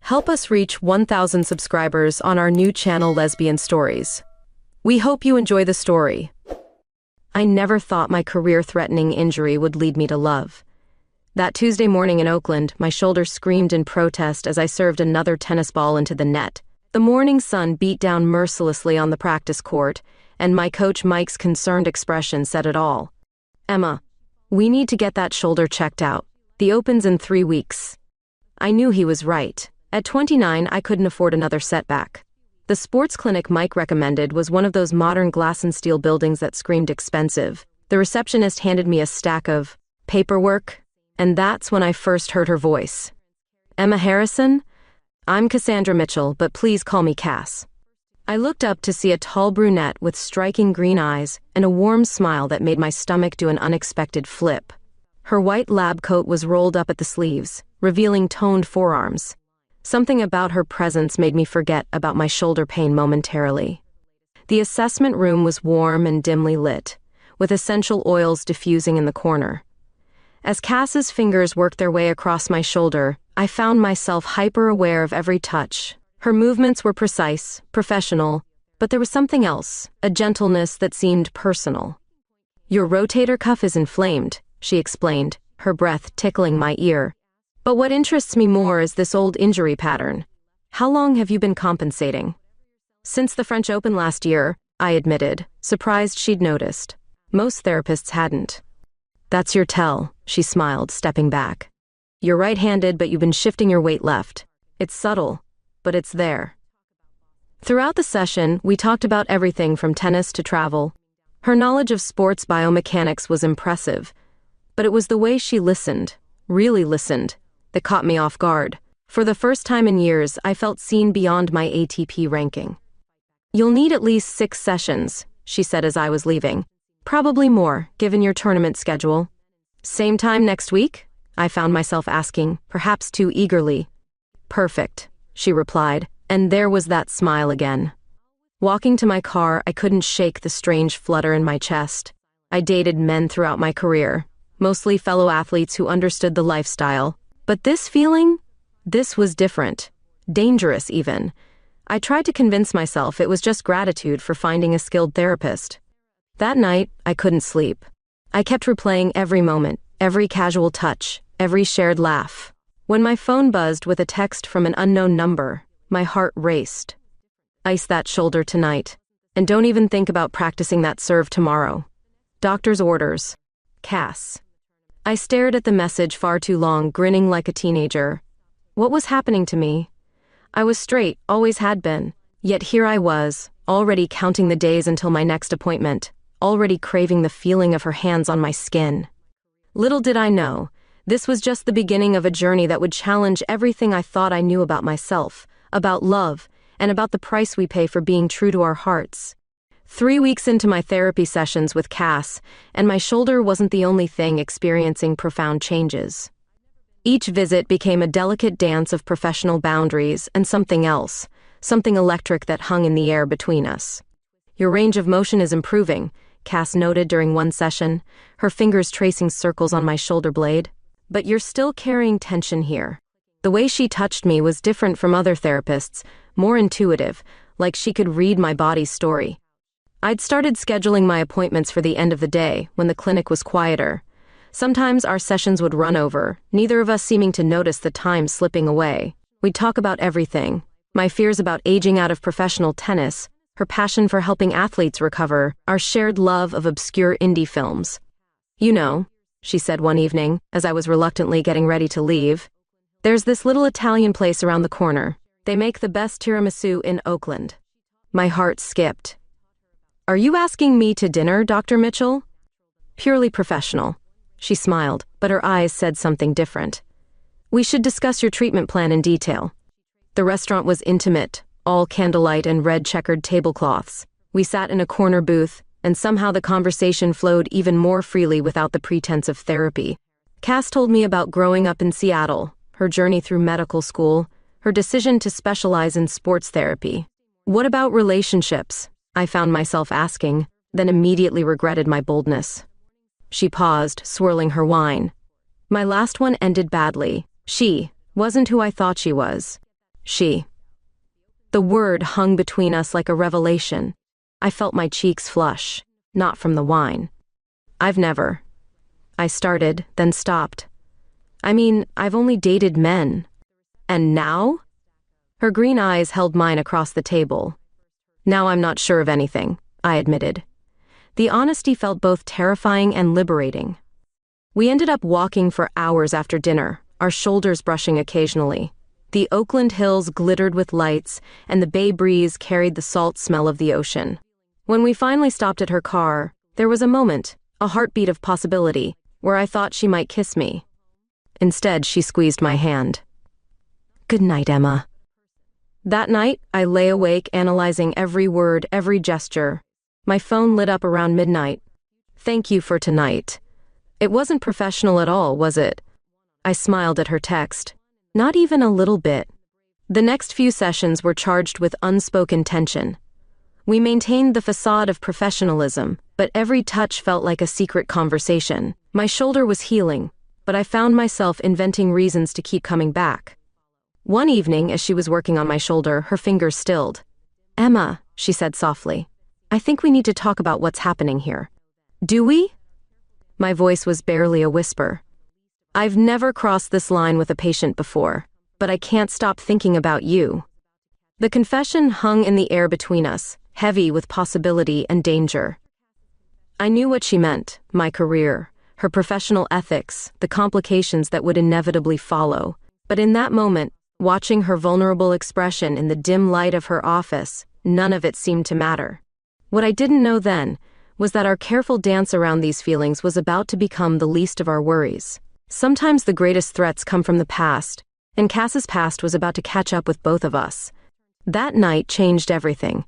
Help us reach 1,000 subscribers on our new channel Lesbian Stories. We hope you enjoy the story. I never thought my career-threatening injury would lead me to love. That Tuesday morning in Oakland, my shoulder screamed in protest as I served another tennis ball into the net. The morning sun beat down mercilessly on the practice court, and my coach Mike's concerned expression said it all. "Emma, we need to get that shoulder checked out. The Open's in 3 weeks." I knew he was right. At 29, I couldn't afford another setback. The sports clinic Mike recommended was one of those modern glass and steel buildings that screamed expensive. The receptionist handed me a stack of paperwork, and that's when I first heard her voice. "Emma Harrison? I'm Cassandra Mitchell, but please call me Cass." I looked up to see a tall brunette with striking green eyes and a warm smile that made my stomach do an unexpected flip. Her white lab coat was rolled up at the sleeves, revealing toned forearms. Something about her presence made me forget about my shoulder pain momentarily. The assessment room was warm and dimly lit, with essential oils diffusing in the corner. As Cass's fingers worked their way across my shoulder, I found myself hyper-aware of every touch. Her movements were precise, professional, but there was something else, a gentleness that seemed personal. "Your rotator cuff is inflamed," she explained, her breath tickling my ear. "But what interests me more is this old injury pattern. How long have you been compensating?" "Since the French Open last year," I admitted, surprised she'd noticed. Most therapists hadn't. "That's your tell," she smiled, stepping back. "You're right-handed, but you've been shifting your weight left. It's subtle, but it's there." Throughout the session, we talked about everything from tennis to travel. Her knowledge of sports biomechanics was impressive, but it was the way she listened, really listened, that caught me off guard. For the first time in years, I felt seen beyond my ATP ranking. "You'll need at least 6 sessions," she said as I was leaving. "Probably more, given your tournament schedule." "Same time next week?" I found myself asking, perhaps too eagerly. "Perfect," she replied, and there was that smile again. Walking to my car, I couldn't shake the strange flutter in my chest. I dated men throughout my career, mostly fellow athletes who understood the lifestyle. But this feeling? This was different. Dangerous, even. I tried to convince myself it was just gratitude for finding a skilled therapist. That night, I couldn't sleep. I kept replaying every moment, every casual touch, every shared laugh. When my phone buzzed with a text from an unknown number, my heart raced. "Ice that shoulder tonight. And don't even think about practicing that serve tomorrow. Doctor's orders. Cass." I stared at the message far too long, grinning like a teenager. What was happening to me? I was straight, always had been. Yet here I was, already counting the days until my next appointment, already craving the feeling of her hands on my skin. Little did I know, this was just the beginning of a journey that would challenge everything I thought I knew about myself, about love, and about the price we pay for being true to our hearts. 3 weeks into my therapy sessions with Cass, and my shoulder wasn't the only thing experiencing profound changes. Each visit became a delicate dance of professional boundaries and something else, something electric that hung in the air between us. "Your range of motion is improving," Cass noted during one session, her fingers tracing circles on my shoulder blade. "But you're still carrying tension here." The way she touched me was different from other therapists, more intuitive, like she could read my body's story. I'd started scheduling my appointments for the end of the day, when the clinic was quieter. Sometimes our sessions would run over, neither of us seeming to notice the time slipping away. We'd talk about everything. My fears about aging out of professional tennis, her passion for helping athletes recover, our shared love of obscure indie films. "You know," she said one evening, as I was reluctantly getting ready to leave, "there's this little Italian place around the corner. They make the best tiramisu in Oakland." My heart skipped. "Are you asking me to dinner, Dr. Mitchell?" "Purely professional." She smiled, but her eyes said something different. "We should discuss your treatment plan in detail." The restaurant was intimate, all candlelight and red checkered tablecloths. We sat in a corner booth, and somehow the conversation flowed even more freely without the pretense of therapy. Cass told me about growing up in Seattle, her journey through medical school, her decision to specialize in sports therapy. "What about relationships?" I found myself asking, then immediately regretted my boldness. She paused, swirling her wine. "My last one ended badly. She wasn't who I thought she was." She. The word hung between us like a revelation. I felt my cheeks flush, not from the wine. I've never. I started, then stopped. I mean, I've only dated men. And now? Her green eyes held mine across the table. Now I'm not sure of anything, I admitted. The honesty felt both terrifying and liberating. We ended up walking for hours after dinner, our shoulders brushing occasionally. The Oakland hills glittered with lights, and the bay breeze carried the salt smell of the ocean. When we finally stopped at her car, there was a moment, a heartbeat of possibility, where I thought she might kiss me. Instead, she squeezed my hand. Good night, Emma. That night, I lay awake analyzing every word, every gesture. My phone lit up around midnight. Thank you for tonight. It wasn't professional at all, was it? I smiled at her text. Not even a little bit. The next few sessions were charged with unspoken tension. We maintained the facade of professionalism, but every touch felt like a secret conversation. My shoulder was healing, but I found myself inventing reasons to keep coming back. One evening, as she was working on my shoulder, her fingers stilled. Emma, she said softly, I think we need to talk about what's happening here. Do we? My voice was barely a whisper. I've never crossed this line with a patient before, but I can't stop thinking about you. The confession hung in the air between us, heavy with possibility and danger. I knew what she meant, my career, her professional ethics, the complications that would inevitably follow. But in that moment, watching her vulnerable expression in the dim light of her office, none of it seemed to matter. What I didn't know then was that our careful dance around these feelings was about to become the least of our worries. Sometimes the greatest threats come from the past, and Cass's past was about to catch up with both of us. That night changed everything.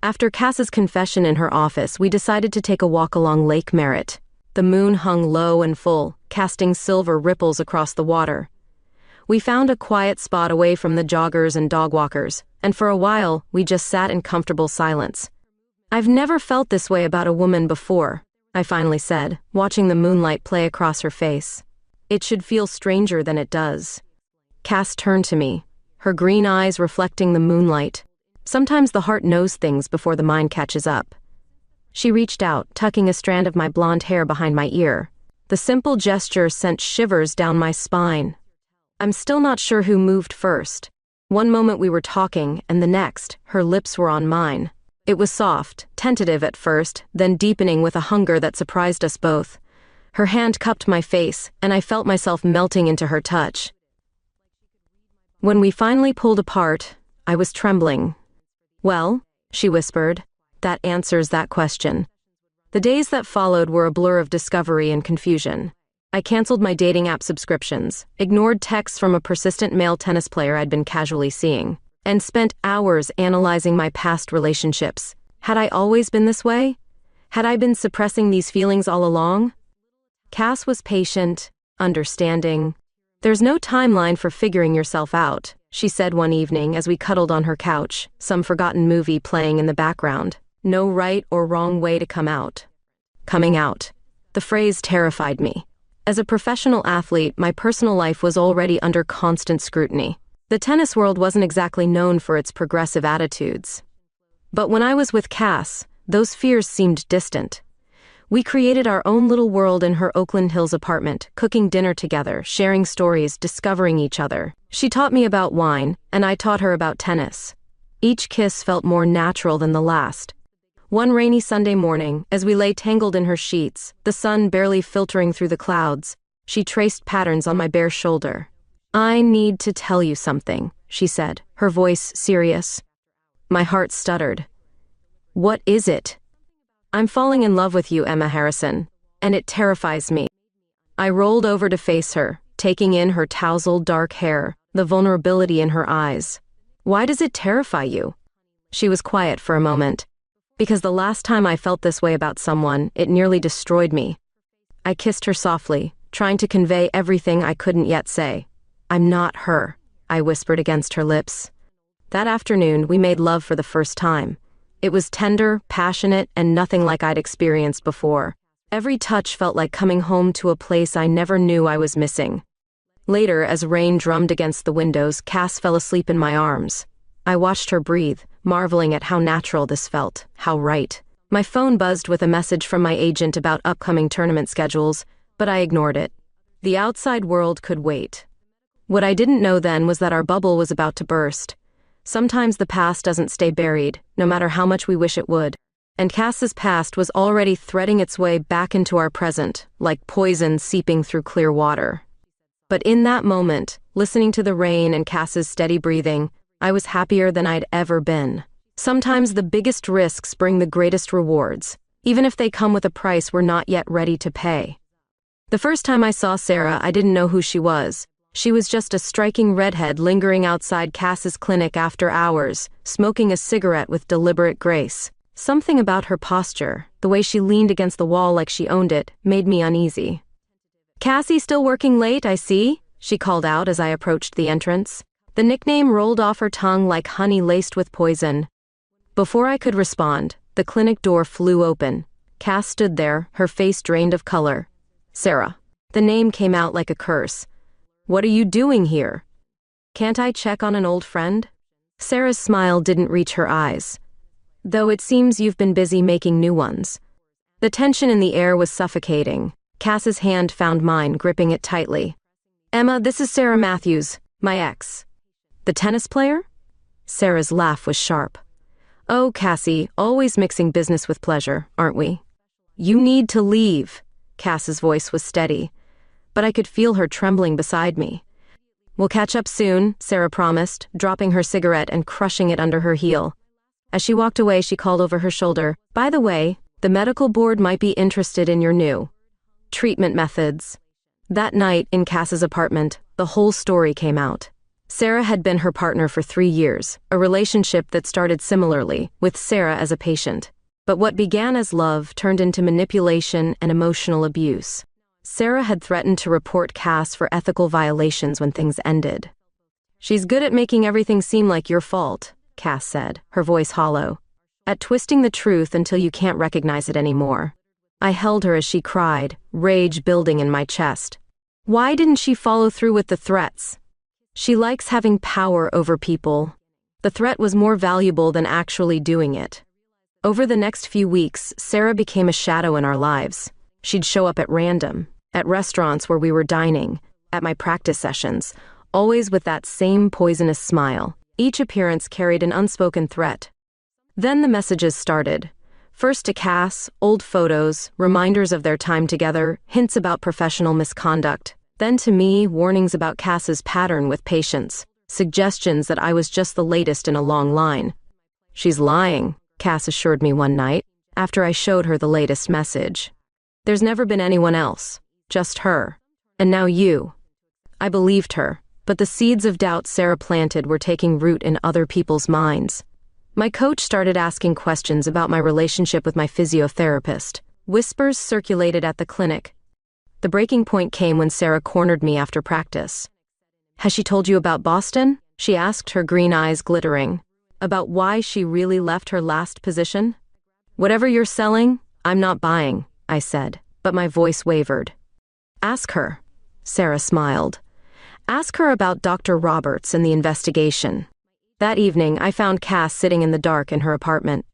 After Cass's confession in her office, we decided to take a walk along Lake Merritt. The moon hung low and full, casting silver ripples across the water. We found a quiet spot away from the joggers and dog walkers, and for a while, we just sat in comfortable silence. I've never felt this way about a woman before, I finally said, watching the moonlight play across her face. It should feel stranger than it does. Cass turned to me, her green eyes reflecting the moonlight. Sometimes the heart knows things before the mind catches up. She reached out, tucking a strand of my blonde hair behind my ear. The simple gesture sent shivers down my spine. I'm still not sure who moved first. One moment we were talking, and the next, her lips were on mine. It was soft, tentative at first, then deepening with a hunger that surprised us both. Her hand cupped my face, and I felt myself melting into her touch. When we finally pulled apart, I was trembling. Well, she whispered, that answers that question. The days that followed were a blur of discovery and confusion. I canceled my dating app subscriptions, ignored texts from a persistent male tennis player I'd been casually seeing, and spent hours analyzing my past relationships. Had I always been this way? Had I been suppressing these feelings all along? Cass was patient, understanding. There's no timeline for figuring yourself out, she said one evening as we cuddled on her couch, some forgotten movie playing in the background. No right or wrong way to come out. Coming out. The phrase terrified me. As a professional athlete, my personal life was already under constant scrutiny. The tennis world wasn't exactly known for its progressive attitudes. But when I was with Cass, those fears seemed distant. We created our own little world in her Oakland Hills apartment, cooking dinner together, sharing stories, discovering each other. She taught me about wine, and I taught her about tennis. Each kiss felt more natural than the last. One rainy Sunday morning, as we lay tangled in her sheets, the sun barely filtering through the clouds, she traced patterns on my bare shoulder. I need to tell you something, she said, her voice serious. My heart stuttered. What is it? I'm falling in love with you, Emma Harrison, and it terrifies me. I rolled over to face her, taking in her tousled dark hair, the vulnerability in her eyes. Why does it terrify you? She was quiet for a moment. Because the last time I felt this way about someone, it nearly destroyed me. I kissed her softly, trying to convey everything I couldn't yet say. I'm not her, I whispered against her lips. That afternoon, we made love for the first time. It was tender, passionate, and nothing like I'd experienced before. Every touch felt like coming home to a place I never knew I was missing. Later, as rain drummed against the windows, Cass fell asleep in my arms. I watched her breathe, marveling at how natural this felt, how right. My phone buzzed with a message from my agent about upcoming tournament schedules, but I ignored it. The outside world could wait. What I didn't know then was that our bubble was about to burst. Sometimes the past doesn't stay buried, no matter how much we wish it would. And Cass's past was already threading its way back into our present, like poison seeping through clear water. But in that moment, listening to the rain and Cass's steady breathing, I was happier than I'd ever been. Sometimes the biggest risks bring the greatest rewards, even if they come with a price we're not yet ready to pay. The first time I saw Sarah, I didn't know who she was. She was just a striking redhead lingering outside Cass's clinic after hours, smoking a cigarette with deliberate grace. Something about her posture, the way she leaned against the wall like she owned it, made me uneasy. "Cassie still working late, I see," she called out as I approached the entrance. The nickname rolled off her tongue like honey laced with poison. Before I could respond, the clinic door flew open. Cass stood there, her face drained of color. "Sarah." The name came out like a curse. "What are you doing here?" "Can't I check on an old friend?" Sarah's smile didn't reach her eyes. "Though it seems you've been busy making new ones." The tension in the air was suffocating. Cass's hand found mine, gripping it tightly. "Emma, this is Sarah Matthews, my ex." "The tennis player?" Sarah's laugh was sharp. "Oh, Cassie, always mixing business with pleasure, aren't we?" "You need to leave." Cass's voice was steady, but I could feel her trembling beside me. "We'll catch up soon," Sarah promised, dropping her cigarette and crushing it under her heel. As she walked away, she called over her shoulder, "By the way, the medical board might be interested in your new treatment methods." That night, in Cass's apartment, the whole story came out. Sarah had been her partner for 3 years, a relationship that started similarly, with Sarah as a patient. But what began as love turned into manipulation and emotional abuse. Sarah had threatened to report Cass for ethical violations when things ended. "She's good at making everything seem like your fault," Cass said, her voice hollow. "At twisting the truth until you can't recognize it anymore." I held her as she cried, rage building in my chest. Why didn't she follow through with the threats? She likes having power over people. The threat was more valuable than actually doing it. Over the next few weeks, Sarah became a shadow in our lives. She'd show up at random, at restaurants where we were dining, at my practice sessions, always with that same poisonous smile. Each appearance carried an unspoken threat. Then the messages started. First to Cass, old photos, reminders of their time together, hints about professional misconduct. Then to me, warnings about Cass's pattern with patients, suggestions that I was just the latest in a long line. "She's lying," Cass assured me one night, after I showed her the latest message. "There's never been anyone else, just her. And now you." I believed her, but the seeds of doubt Sarah planted were taking root in other people's minds. My coach started asking questions about my relationship with my physiotherapist. Whispers circulated at the clinic. The breaking point came when Sarah cornered me after practice. "Has she told you about Boston?" she asked, her green eyes glittering. "About why she really left her last position?" "Whatever you're selling, I'm not buying," I said, but my voice wavered. "Ask her," Sarah smiled. "Ask her about Dr. Roberts and the investigation." That evening, I found Cass sitting in the dark in her apartment.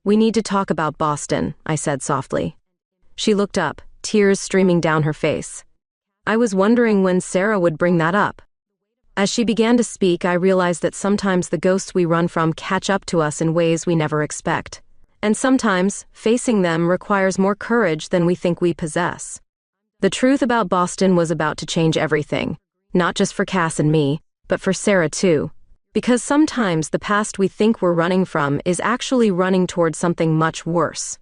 "We need to talk about Boston," I said softly. She looked up, tears streaming down her face. I was wondering when Sarah would bring that up. As she began to speak, I realized that sometimes the ghosts we run from catch up to us in ways we never expect. And sometimes, facing them requires more courage than we think we possess. The truth about Boston was about to change everything, not just for Cass and me, but for Sarah too. Because sometimes the past we think we're running from is actually running towards something much worse.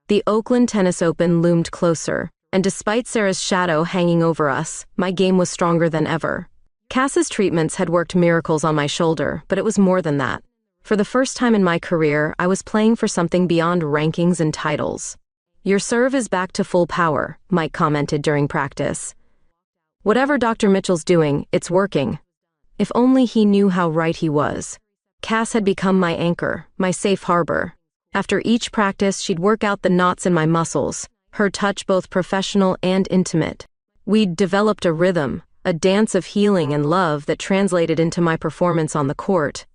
The Oakland Tennis Open loomed closer, and despite Sarah's shadow hanging over us, my game was stronger than ever. Cass's treatments had worked miracles on my shoulder, but it was more than that. For the first time in my career, I was playing for something beyond rankings and titles. "Your serve is back to full power," Mike commented during practice. "Whatever Dr. Mitchell's doing, it's working." If only he knew how right he was. Cass had become my anchor, my safe harbor. After each practice, she'd work out the knots in my muscles, her touch both professional and intimate. We'd developed a rhythm, a dance of healing and love that translated into my performance on the court.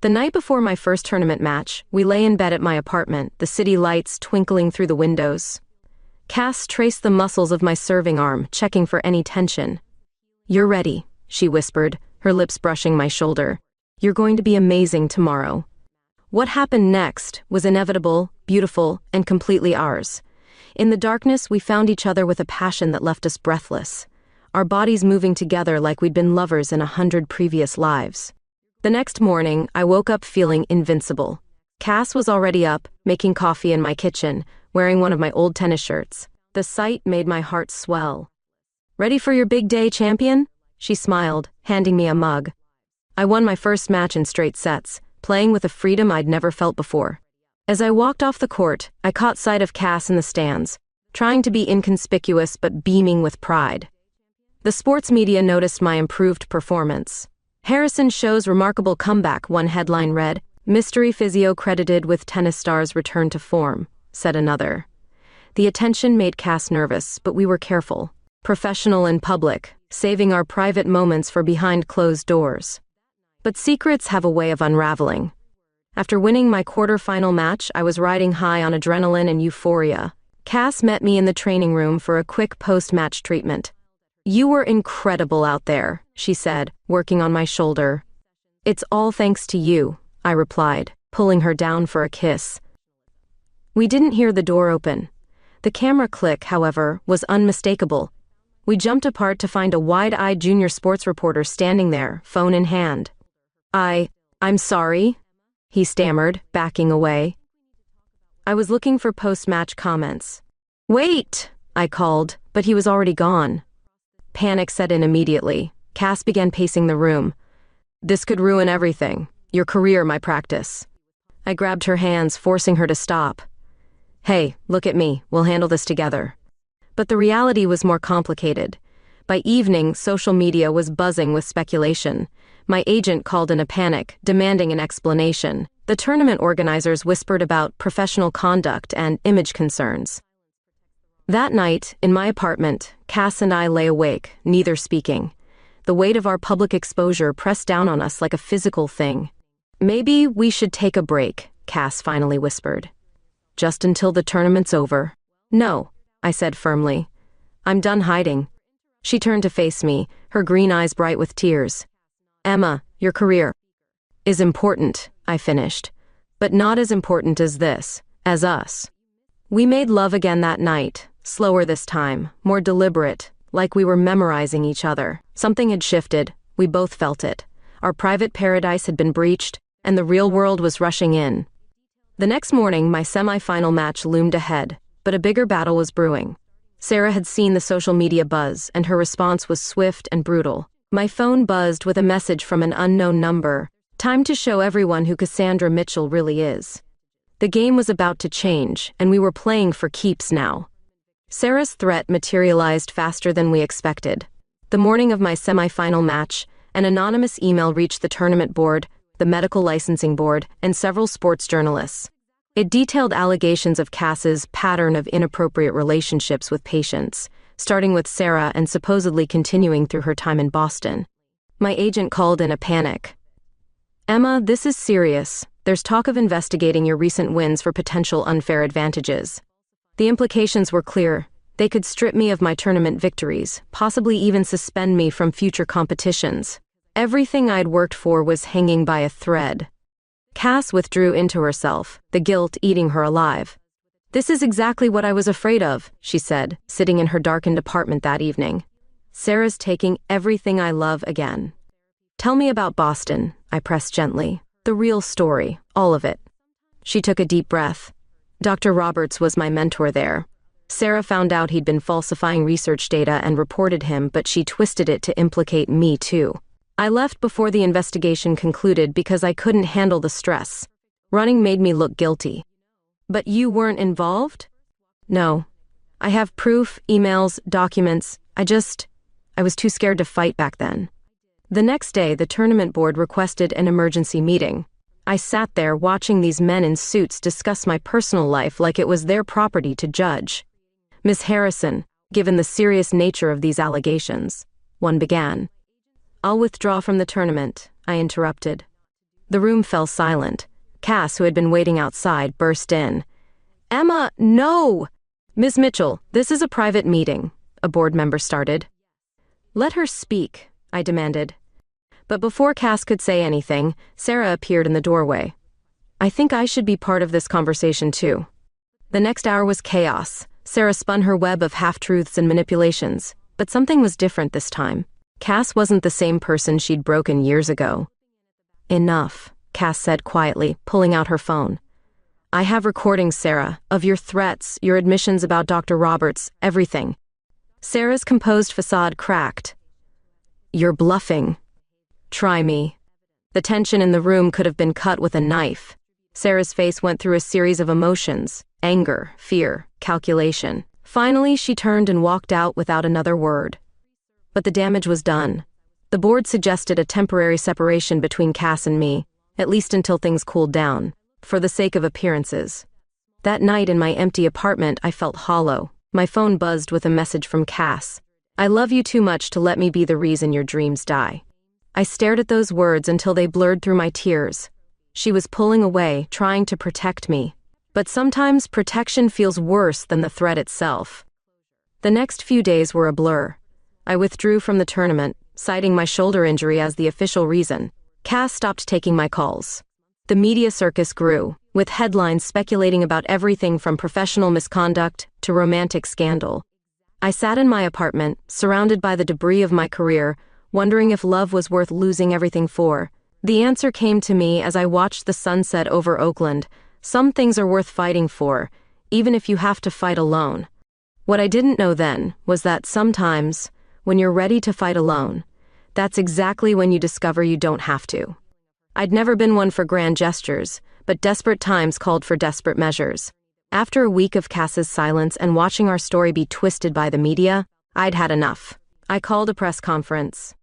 The night before my first tournament match, we lay in bed at my apartment, the city lights twinkling through the windows. Cass traced the muscles of my serving arm, checking for any tension. "You're ready," she whispered, her lips brushing my shoulder. "You're going to be amazing tomorrow." What happened next was inevitable, beautiful, and completely ours. In the darkness, we found each other with a passion that left us breathless, our bodies moving together like we'd been lovers in 100 previous lives. The next morning, I woke up feeling invincible. Cass was already up, making coffee in my kitchen, wearing one of my old tennis shirts. The sight made my heart swell. "Ready for your big day, champion?" She smiled, handing me a mug. I won my first match in straight sets, playing with a freedom I'd never felt before. As I walked off the court, I caught sight of Cass in the stands, trying to be inconspicuous but beaming with pride. The sports media noticed my improved performance. "Harrison shows remarkable comeback," one headline read. "Mystery physio credited with tennis star's return to form," said another. The attention made Cass nervous, but we were careful. Professional in public, saving our private moments for behind closed doors. But secrets have a way of unraveling. After winning my quarter-final match, I was riding high on adrenaline and euphoria. Cass met me in the training room for a quick post-match treatment. "You were incredible out there," she said, working on my shoulder. "It's all thanks to you," I replied, pulling her down for a kiss. We didn't hear the door open. The camera click, however, was unmistakable. We jumped apart to find a wide-eyed junior sports reporter standing there, phone in hand. I'm sorry," he stammered, backing away. I was looking for post-match comments. "Wait," I called, but he was already gone. Panic set in immediately. Cass began pacing the room. "This could ruin everything. Your career, my practice." I grabbed her hands, forcing her to stop. "Hey, look at me. We'll handle this together." But the reality was more complicated. By evening, social media was buzzing with speculation. My agent called in a panic, demanding an explanation. The tournament organizers whispered about professional conduct and image concerns. That night, in my apartment, Cass and I lay awake, neither speaking. The weight of our public exposure pressed down on us like a physical thing. "Maybe we should take a break," Cass finally whispered. "Just until the tournament's over." "No," I said firmly. "I'm done hiding." She turned to face me, her green eyes bright with tears. "Emma, your career is important," I finished. "But not as important as this, as us." We made love again that night, slower this time, more deliberate, like we were memorizing each other. Something had shifted, we both felt it. Our private paradise had been breached, and the real world was rushing in. The next morning, my semi-final match loomed ahead, but a bigger battle was brewing. Sarah had seen the social media buzz, and her response was swift and brutal. My phone buzzed with a message from an unknown number. Time to show everyone who Cassandra Mitchell really is. The game was about to change, and we were playing for keeps now. Sarah's threat materialized faster than we expected. The morning of my semi-final match, an anonymous email reached the tournament board, the medical licensing board, and several sports journalists. It detailed allegations of Cass's pattern of inappropriate relationships with patients, starting with Sarah and supposedly continuing through her time in Boston. My agent called in a panic. "Emma, this is serious. There's talk of investigating your recent wins for potential unfair advantages." The implications were clear. They could strip me of my tournament victories, possibly even suspend me from future competitions. Everything I'd worked for was hanging by a thread. Cass withdrew into herself, the guilt eating her alive. "This is exactly what I was afraid of," she said, sitting in her darkened apartment that evening. "Sarah's taking everything I love again." "Tell me about Boston," I pressed gently. "The real story, all of it." She took a deep breath. "Dr. Roberts was my mentor there. Sarah found out he'd been falsifying research data and reported him, but she twisted it to implicate me too. I left before the investigation concluded because I couldn't handle the stress. Running made me look guilty." "But you weren't involved?" "No. I have proof, emails, documents. I was too scared to fight back then." The next day, the tournament board requested an emergency meeting. I sat there watching these men in suits discuss my personal life like it was their property to judge. "Miss Harrison, given the serious nature of these allegations, one began. "I'll withdraw from the tournament," I interrupted. The room fell silent. Cass, who had been waiting outside, burst in. "Emma, no!" "Ms. Mitchell, this is a private meeting," a board member started. "Let her speak," I demanded. But before Cass could say anything, Sarah appeared in the doorway. "I think I should be part of this conversation too." The next hour was chaos. Sarah spun her web of half-truths and manipulations, but something was different this time. Cass wasn't the same person she'd broken years ago. "Enough," Cass said quietly, pulling out her phone. "I have recordings, Sarah, of your threats, your admissions about Dr. Roberts, everything." Sarah's composed facade cracked. "You're bluffing." "Try me." The tension in the room could have been cut with a knife. Sarah's face went through a series of emotions: anger, fear, calculation. Finally, she turned and walked out without another word. But the damage was done. The board suggested a temporary separation between Cass and me, at least until things cooled down, for the sake of appearances. That night in my empty apartment, I felt hollow. My phone buzzed with a message from Cass. "I love you too much to let me be the reason your dreams die." I stared at those words until they blurred through my tears. She was pulling away, trying to protect me. But sometimes protection feels worse than the threat itself. The next few days were a blur. I withdrew from the tournament, citing my shoulder injury as the official reason. Cass stopped taking my calls. The media circus grew, with headlines speculating about everything from professional misconduct to romantic scandal. I sat in my apartment, surrounded by the debris of my career, wondering if love was worth losing everything for. The answer came to me as I watched the sunset over Oakland. Some things are worth fighting for, even if you have to fight alone. What I didn't know then was that sometimes, when you're ready to fight alone, that's exactly when you discover you don't have to. I'd never been one for grand gestures, but desperate times called for desperate measures. After a week of Cass's silence and watching our story be twisted by the media, I'd had enough. I called a press conference.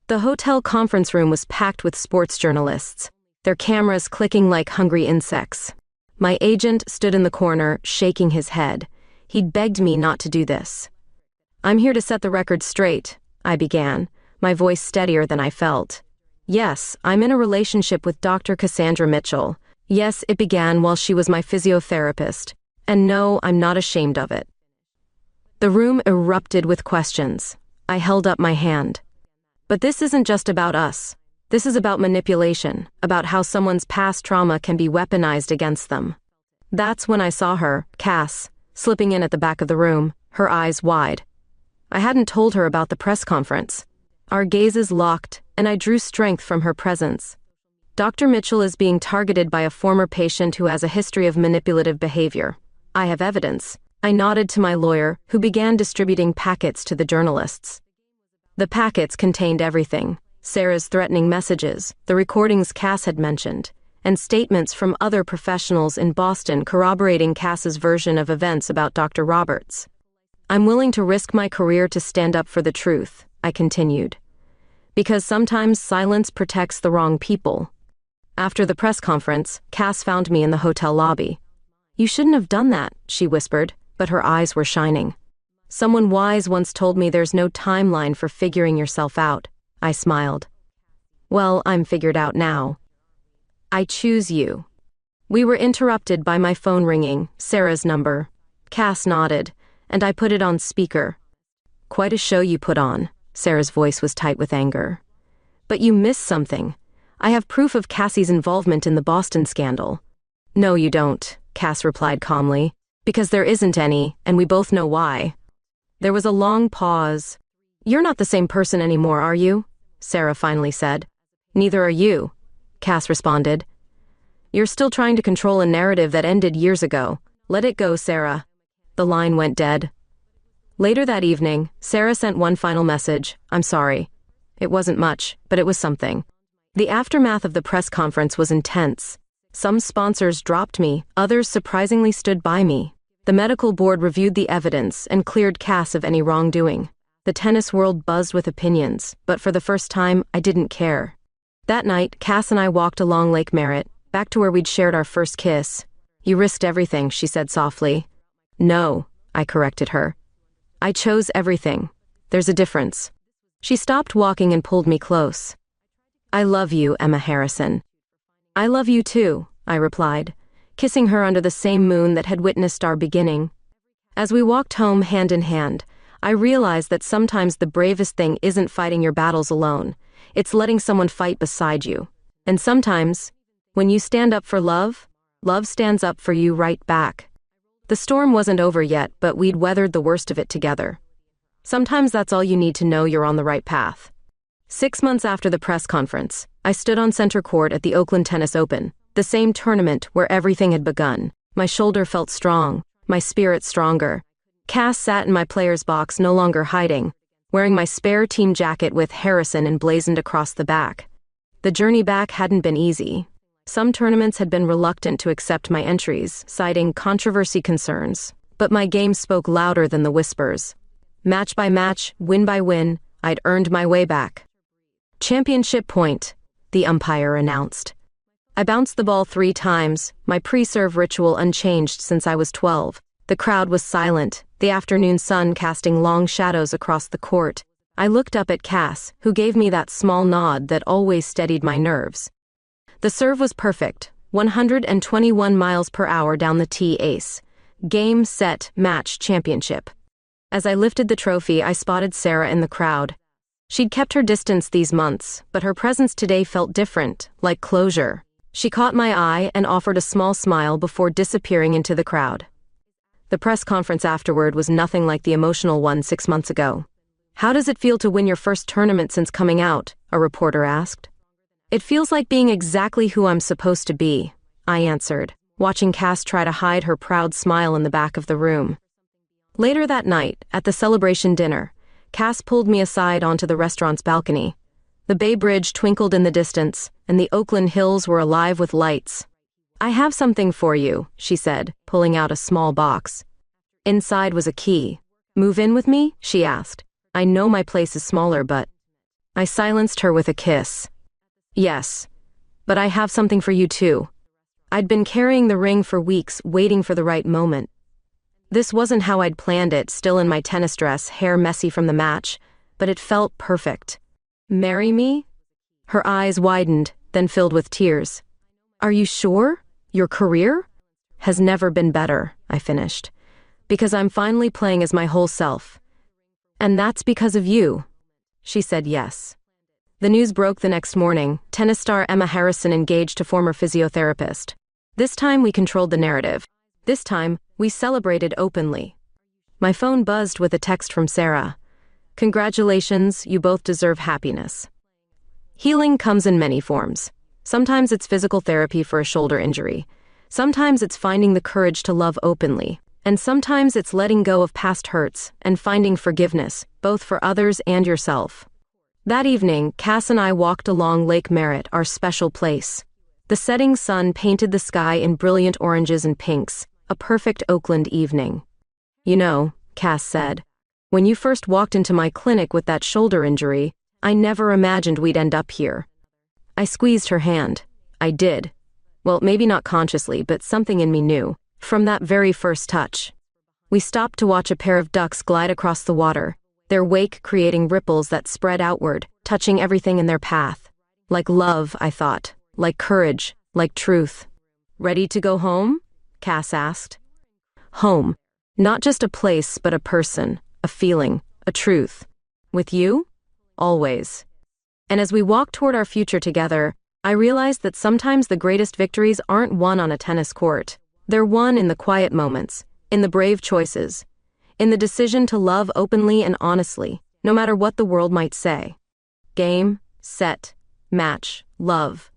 The hotel conference room was packed with sports journalists, their cameras clicking like hungry insects. My agent stood in the corner, shaking his head. He'd begged me not to do this. "I'm here to set the record straight," I began, my voice steadier than I felt. "Yes, I'm in a relationship with Dr. Cassandra Mitchell. Yes, it began while she was my physiotherapist. And no, I'm not ashamed of it." The room erupted with questions. I held up my hand. "But this isn't just about us. This is about manipulation, about how someone's past trauma can be weaponized against them." That's when I saw her, Cass, slipping in at the back of the room, her eyes wide. I hadn't told her about the press conference. Our gazes locked, and I drew strength from her presence. "Dr. Mitchell is being targeted by a former patient who has a history of manipulative behavior. I have evidence." I nodded to my lawyer, who began distributing packets to the journalists. The packets contained everything: Sarah's threatening messages, the recordings Cass had mentioned, and statements from other professionals in Boston corroborating Cass's version of events about Dr. Roberts. "I'm willing to risk my career to stand up for the truth," I continued. "Because sometimes silence protects the wrong people." After the press conference, Cass found me in the hotel lobby. "You shouldn't have done that," she whispered, but her eyes were shining. "Someone wise once told me there's no timeline for figuring yourself out." I smiled. "Well, I'm figured out now. I choose you." We were interrupted by my phone ringing, Sarah's number. Cass nodded, and I put it on speaker. "Quite a show you put on." Sarah's voice was tight with anger. "But you missed something. I have proof of Cassie's involvement in the Boston scandal." "No, you don't," Cass replied calmly, "because there isn't any, and we both know why." There was a long pause. "You're not the same person anymore, are you?" Sarah finally said. "Neither are you," Cass responded. "You're still trying to control a narrative that ended years ago. Let it go, Sarah." The line went dead. Later that evening, Sarah sent one final message: "I'm sorry." It wasn't much, but it was something. The aftermath of the press conference was intense. Some sponsors dropped me, others surprisingly stood by me. The medical board reviewed the evidence and cleared Cass of any wrongdoing. The tennis world buzzed with opinions, but for the first time, I didn't care. That night, Cass and I walked along Lake Merritt, back to where we'd shared our first kiss. "You risked everything," she said softly. "No," I corrected her. "I chose everything. There's a difference." She stopped walking and pulled me close. "I love you, Emma Harrison." "I love you too," I replied, kissing her under the same moon that had witnessed our beginning. As we walked home hand in hand, I realized that sometimes the bravest thing isn't fighting your battles alone, it's letting someone fight beside you. And sometimes, when you stand up for love, love stands up for you right back. The storm wasn't over yet, but we'd weathered the worst of it together. Sometimes that's all you need to know you're on the right path. 6 months after the press conference, I stood on center court at the Oakland Tennis Open, the same tournament where everything had begun. My shoulder felt strong, my spirit stronger. Cass sat in my player's box, no longer hiding, wearing my spare team jacket with Harrison emblazoned across the back. The journey back hadn't been easy. Some tournaments had been reluctant to accept my entries, citing controversy concerns, but my game spoke louder than the whispers. Match by match, win by win, I'd earned my way back. "Championship point," the umpire announced. I bounced the ball 3 times, my pre-serve ritual unchanged since I was 12. The crowd was silent, the afternoon sun casting long shadows across the court. I looked up at Cass, who gave me that small nod that always steadied my nerves. The serve was perfect, 121 miles per hour down the tee ace. Game, set, match, championship. As I lifted the trophy, I spotted Sarah in the crowd. She'd kept her distance these months, but her presence today felt different, like closure. She caught my eye and offered a small smile before disappearing into the crowd. The press conference afterward was nothing like the emotional one 6 months ago. "How does it feel to win your first tournament since coming out?" a reporter asked. "It feels like being exactly who I'm supposed to be," I answered, watching Cass try to hide her proud smile in the back of the room. Later that night, at the celebration dinner, Cass pulled me aside onto the restaurant's balcony. The Bay Bridge twinkled in the distance, and the Oakland hills were alive with lights. "I have something for you," she said, pulling out a small box. Inside was a key. "Move in with me?" she asked. "I know my place is smaller, but—" I silenced her with a kiss. "Yes, but I have something for you too." I'd been carrying the ring for weeks, waiting for the right moment. This wasn't how I'd planned it, still in my tennis dress, hair messy from the match, but it felt perfect. "Marry me?" Her eyes widened, then filled with tears. "Are you sure? Your career?" "Has never been better," I finished. "Because I'm finally playing as my whole self. And that's because of you." She said yes. The news broke the next morning. Tennis star Emma Harrison engaged to former physiotherapist. This time we controlled the narrative. This time, we celebrated openly. My phone buzzed with a text from Sarah. "Congratulations, you both deserve happiness." Healing comes in many forms. Sometimes it's physical therapy for a shoulder injury. Sometimes it's finding the courage to love openly. And sometimes it's letting go of past hurts and finding forgiveness, both for others and yourself. That evening, Cass and I walked along Lake Merritt, our special place. The setting sun painted the sky in brilliant oranges and pinks, a perfect Oakland evening. "You know," Cass said, "when you first walked into my clinic with that shoulder injury, I never imagined we'd end up here." I squeezed her hand. I did. Well, maybe not consciously, but something in me knew, from that very first touch. We stopped to watch a pair of ducks glide across the water, their wake creating ripples that spread outward, touching everything in their path. Like love, I thought. Like courage. Like truth. "Ready to go home?" Cass asked. Home. Not just a place, but a person, a feeling, a truth. With you? Always. And as we walked toward our future together, I realized that sometimes the greatest victories aren't won on a tennis court. They're won in the quiet moments, in the brave choices, in the decision to love openly and honestly, no matter what the world might say. Game, set, match, love.